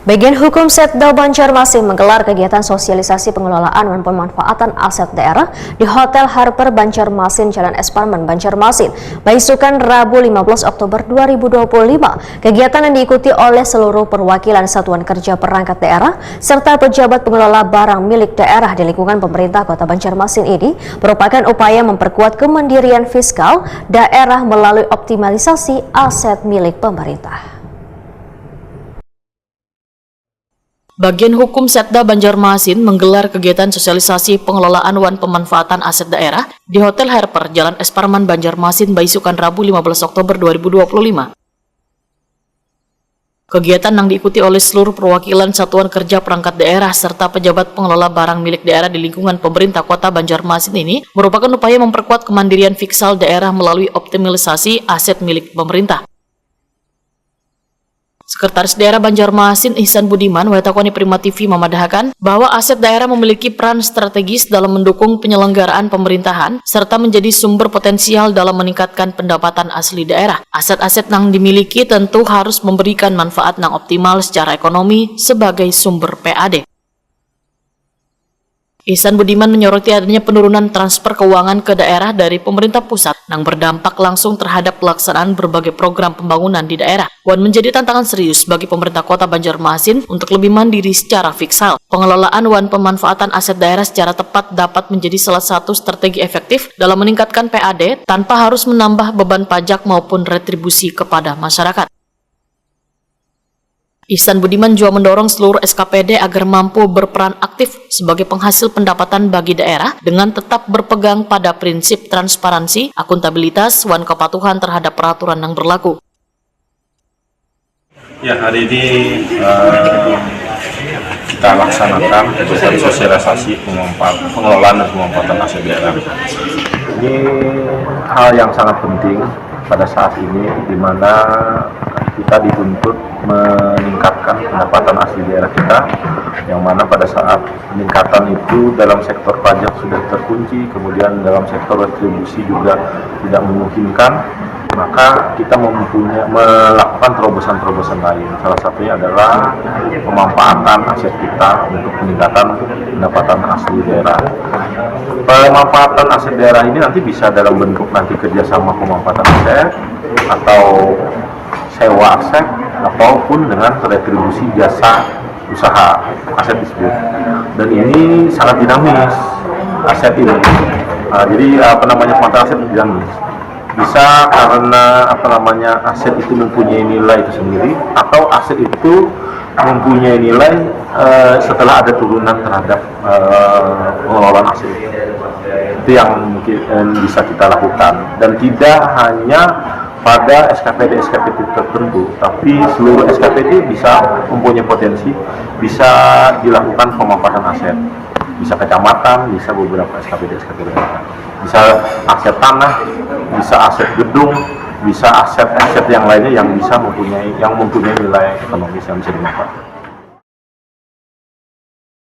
Bagian Hukum Setda Banjarmasin menggelar kegiatan sosialisasi pengelolaan dan pemanfaatan aset daerah di Hotel Harper Banjarmasin, Jalan Es Parman, Banjarmasin, Baisukan, Rabu 15 Oktober 2025. Kegiatan yang diikuti oleh seluruh perwakilan satuan kerja perangkat daerah serta pejabat pengelola barang milik daerah di lingkungan pemerintah Kota Banjarmasin ini merupakan upaya memperkuat kemandirian fiskal daerah melalui optimalisasi aset milik pemerintah. Bagian Hukum Setda Banjarmasin menggelar kegiatan sosialisasi pengelolaan dan pemanfaatan aset daerah di Hotel Harper, Jalan Es Parman, Banjarmasin, Baisukan, Rabu 15 Oktober 2025. Kegiatan yang diikuti oleh seluruh perwakilan satuan kerja perangkat daerah serta pejabat pengelola barang milik daerah di lingkungan pemerintah Kota Banjarmasin ini merupakan upaya memperkuat kemandirian fiskal daerah melalui optimalisasi aset milik pemerintah. Sekretaris Daerah Banjarmasin Ihsan Budiman Waitakwani Prima TV memadahkan bahwa aset daerah memiliki peran strategis dalam mendukung penyelenggaraan pemerintahan serta menjadi sumber potensial dalam meningkatkan pendapatan asli daerah. Aset-aset yang dimiliki tentu harus memberikan manfaat yang optimal secara ekonomi sebagai sumber PAD. Ihsan Budiman menyoroti adanya penurunan transfer keuangan ke daerah dari pemerintah pusat yang berdampak langsung terhadap pelaksanaan berbagai program pembangunan di daerah. Wan menjadi tantangan serius bagi pemerintah Kota Banjarmasin untuk lebih mandiri secara fiskal. Pengelolaan dan pemanfaatan aset daerah secara tepat dapat menjadi salah satu strategi efektif dalam meningkatkan PAD tanpa harus menambah beban pajak maupun retribusi kepada masyarakat. Ihsan Budiman juga mendorong seluruh SKPD agar mampu berperan aktif sebagai penghasil pendapatan bagi daerah dengan tetap berpegang pada prinsip transparansi, akuntabilitas, dan kepatuhan terhadap peraturan yang berlaku. Ya, hari ini kita laksanakan kegiatan sosialisasi pengelolaan dan pemanfaatan aset daerah. Ini hal yang sangat penting pada saat ini, di mana kita dituntut meningkatkan pendapatan asli daerah kita, yang mana pada saat peningkatan itu dalam sektor pajak sudah terkunci, kemudian dalam sektor retribusi juga tidak memungkinkan, maka kita melakukan terobosan-terobosan lain. Salah satunya adalah pemanfaatan aset kita untuk peningkatan pendapatan asli daerah. Pemanfaatan aset daerah ini nanti bisa dalam bentuk nanti kerjasama pemanfaatan aset atau sewa aset ataupun dengan retribusi jasa usaha aset tersebut. Dan ini sangat dinamis aset ini. Jadi pemanfaatan aset dinamis. Bisa karena aset itu mempunyai nilai itu sendiri, atau aset itu mempunyai nilai setelah ada turunan terhadap pengelolaan aset. Itu yang mungkin bisa kita lakukan, dan tidak hanya pada SKPD tertentu, tapi seluruh SKPD bisa mempunyai potensi, bisa dilakukan pemanfaatan aset. Bisa kecamatan, bisa beberapa SKPD. Bisa aset tanah, bisa aset gedung, bisa aset yang lainnya yang mempunyai nilai ekonomis yang bisa dimanfaatkan.